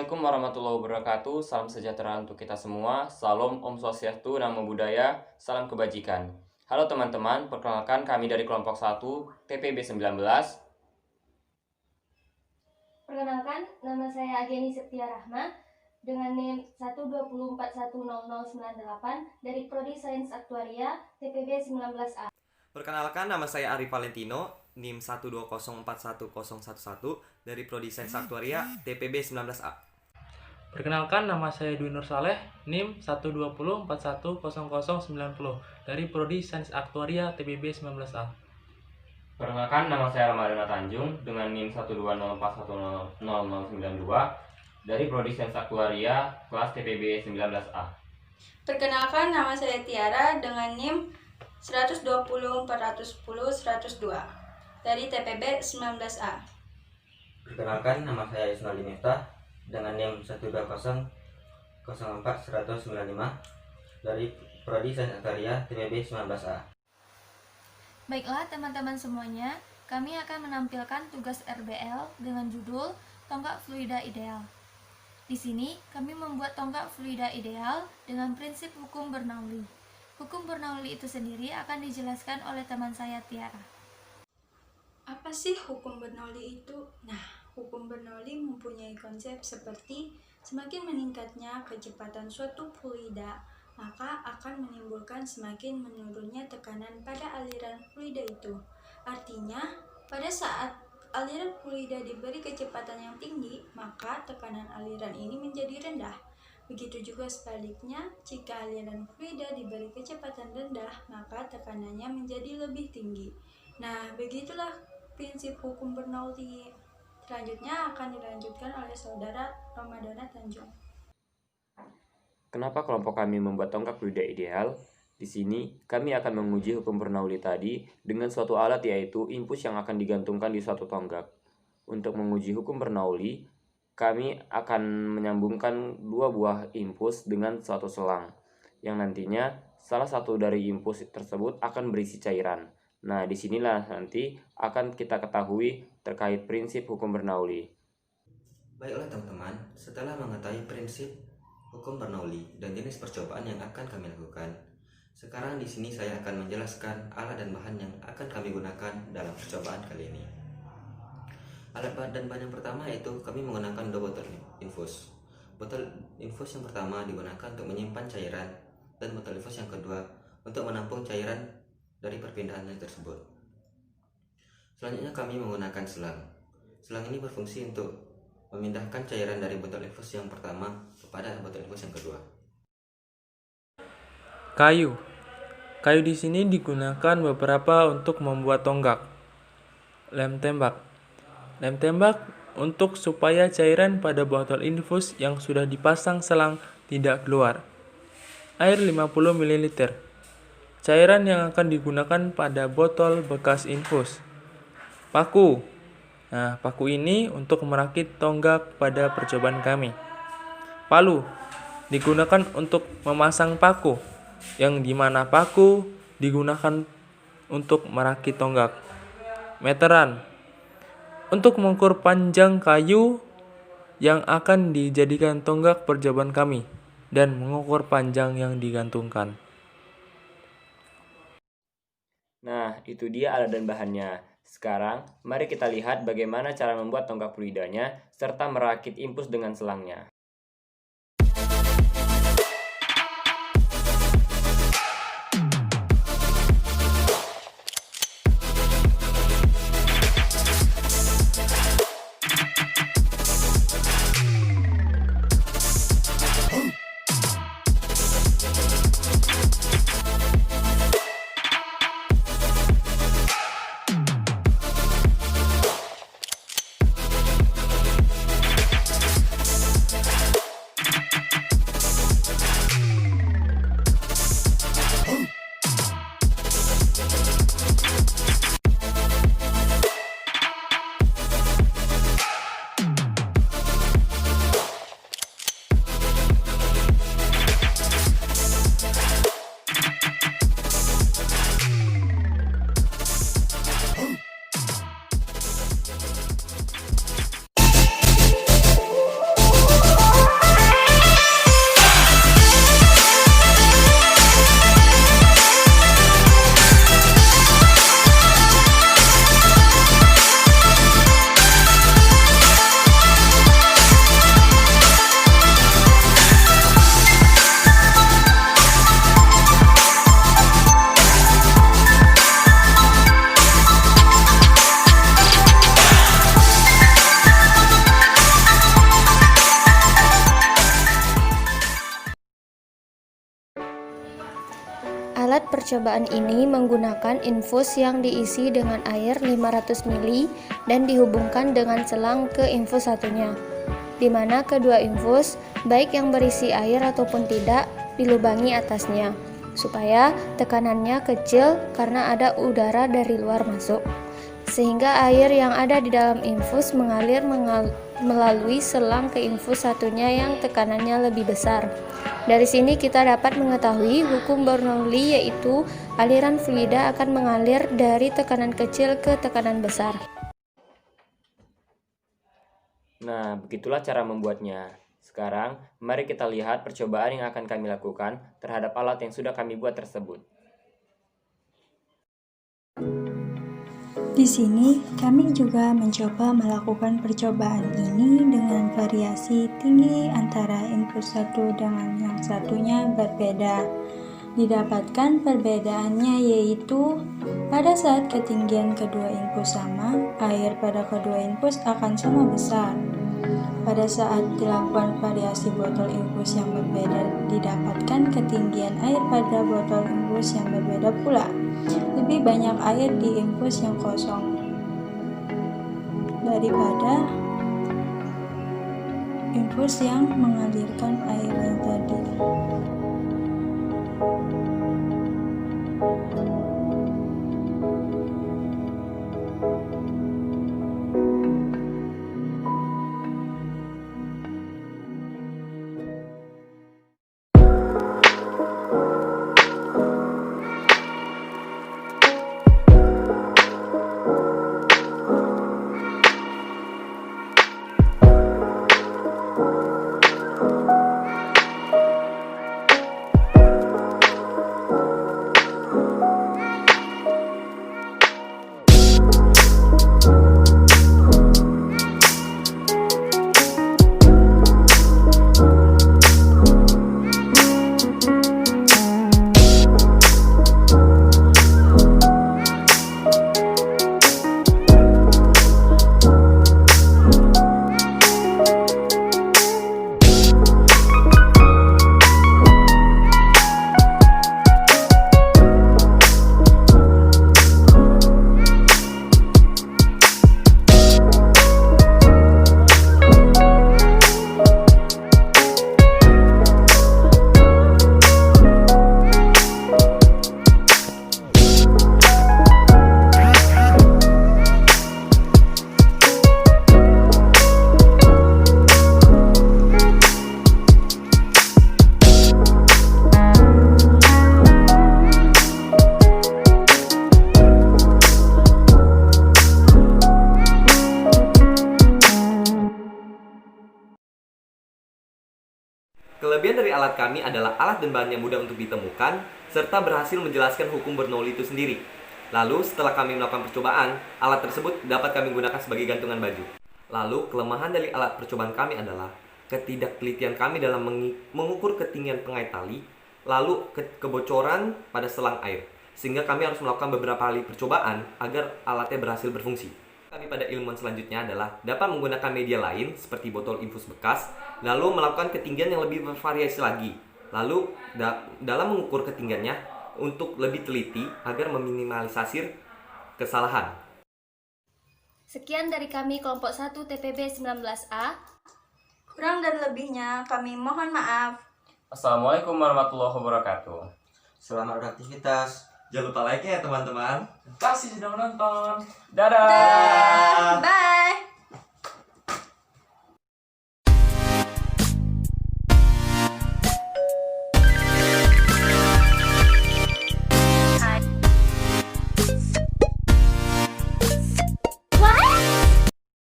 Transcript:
Assalamualaikum warahmatullahi wabarakatuh. Salam sejahtera untuk kita semua. Salam Om Swastiastu, Namo Buddhaya, salam kebajikan. Halo teman-teman, perkenalkan kami dari kelompok 1 TPB 19. Perkenalkan, nama saya Ageni Septia Rahma dengan NIM 120410098 dari Prodi Sains Aktuaria TPB 19A. Perkenalkan, nama saya Ari Valentino, NIM 120410011 dari Prodi Sains Aktuaria TPB 19A. Perkenalkan, nama saya Dwi Nur Saleh, NIM 120410090 dari Prodi Sains Aktuaria TPB 19A. Perkenalkan, nama saya Ramadana Tanjung dengan NIM 120410092 dari Prodi Sains Aktuaria kelas TPB 19A. Perkenalkan, nama saya Tiara dengan NIM 120410102 dari TPB 19A. Perkenalkan, nama saya Ismail Miftah dengan NIM 12004104195 dari Prodi Sains Aktuaria TPB 19A. Baiklah teman-teman semuanya, kami akan menampilkan tugas RBL dengan judul Tonggak Fluida Ideal. Di sini kami membuat tonggak fluida ideal dengan prinsip hukum Bernoulli. Hukum Bernoulli itu sendiri akan dijelaskan oleh teman saya Tiara. Apa sih hukum Bernoulli itu? Nah, hukum Bernoulli mempunyai konsep seperti semakin meningkatnya kecepatan suatu fluida, maka akan menimbulkan semakin menurunnya tekanan pada aliran fluida itu. Artinya, pada saat aliran fluida diberi kecepatan yang tinggi, maka tekanan aliran ini menjadi rendah. Begitu juga sebaliknya, jika aliran fluida diberi kecepatan rendah, maka tekanannya menjadi lebih tinggi. Nah, begitulah prinsip hukum Bernoulli. Selanjutnya akan dilanjutkan oleh saudara Ramadana Tanjung. Kenapa kelompok kami membuat tonggak fluida ideal? Di sini, kami akan menguji hukum Bernoulli tadi dengan suatu alat, yaitu impuls yang akan digantungkan di suatu tonggak. Untuk menguji hukum Bernoulli, kami akan menyambungkan dua buah impuls dengan suatu selang, yang nantinya salah satu dari impuls tersebut akan berisi cairan. Nah, disinilah nanti akan kita ketahui terkait prinsip hukum Bernoulli. Baiklah teman-teman, setelah mengetahui prinsip hukum Bernoulli dan jenis percobaan yang akan kami lakukan, sekarang di sini saya akan menjelaskan alat dan bahan yang akan kami gunakan dalam percobaan kali ini. Alat dan bahan yang pertama yaitu kami menggunakan dua botol infus. Botol infus yang pertama digunakan untuk menyimpan cairan, dan botol infus yang kedua untuk menampung cairan dari perpindahannya tersebut. Selanjutnya kami menggunakan selang. Selang ini berfungsi untuk memindahkan cairan dari botol infus yang pertama kepada botol infus yang kedua. Kayu di sini digunakan beberapa untuk membuat tonggak. Lem tembak untuk supaya cairan pada botol infus yang sudah dipasang selang tidak keluar. Air 50 ml. Cairan yang akan digunakan pada botol bekas infus. Paku. Nah, paku ini untuk merakit tonggak pada percobaan kami. Palu digunakan untuk memasang paku, yang dimana paku digunakan untuk merakit tonggak. Meteran untuk mengukur panjang kayu yang akan dijadikan tonggak percobaan kami dan mengukur panjang yang digantungkan. Nah, itu dia alat dan bahannya. Sekarang, mari kita lihat bagaimana cara membuat tonggak fluidanya serta merakit impuls dengan selangnya. percobaan ini menggunakan infus yang diisi dengan air 500 ml dan dihubungkan dengan selang ke infus satunya, di mana kedua infus, baik yang berisi air ataupun tidak, dilubangi atasnya, supaya tekanannya kecil karena ada udara dari luar masuk, sehingga air yang ada di dalam infus mengalir melalui selang ke infus satunya yang tekanannya lebih besar. Dari sini kita dapat mengetahui hukum Bernoulli, yaitu aliran fluida akan mengalir dari tekanan kecil ke tekanan besar. Nah, begitulah cara membuatnya. Sekarang, mari kita lihat percobaan yang akan kami lakukan terhadap alat yang sudah kami buat tersebut. Di sini, kami juga mencoba melakukan percobaan ini dengan variasi tinggi antara infus satu dengan yang satunya berbeda. Didapatkan perbedaannya yaitu pada saat ketinggian kedua infus sama, air pada kedua infus akan sama besar. Pada saat dilakukan variasi botol infus yang berbeda, didapatkan ketinggian air pada botol infus yang berbeda pula. Lebih banyak air di infus yang kosong daripada infus yang mengalirkan air yang tadi. Kelebihan dari alat kami adalah alat dan bahannya mudah untuk ditemukan, serta berhasil menjelaskan hukum Bernoulli itu sendiri. Lalu, setelah kami melakukan percobaan, alat tersebut dapat kami gunakan sebagai gantungan baju. Lalu, kelemahan dari alat percobaan kami adalah ketidaktelitian kami dalam mengukur ketinggian pengait tali, lalu kebocoran pada selang air, sehingga kami harus melakukan beberapa kali percobaan agar alatnya berhasil berfungsi. Kami pada ilmuwan selanjutnya adalah dapat menggunakan media lain seperti botol infus bekas, lalu melakukan ketinggian yang lebih bervariasi lagi. Lalu dalam mengukur ketinggiannya untuk lebih teliti agar meminimalisasi kesalahan. Sekian dari kami kelompok 1 TPB 19A. Kurang dan lebihnya kami mohon maaf. Assalamualaikum warahmatullahi wabarakatuh. Selamat beraktivitas. Jangan lupa like ya teman-teman. Kasih sudah menonton. Dah, bye.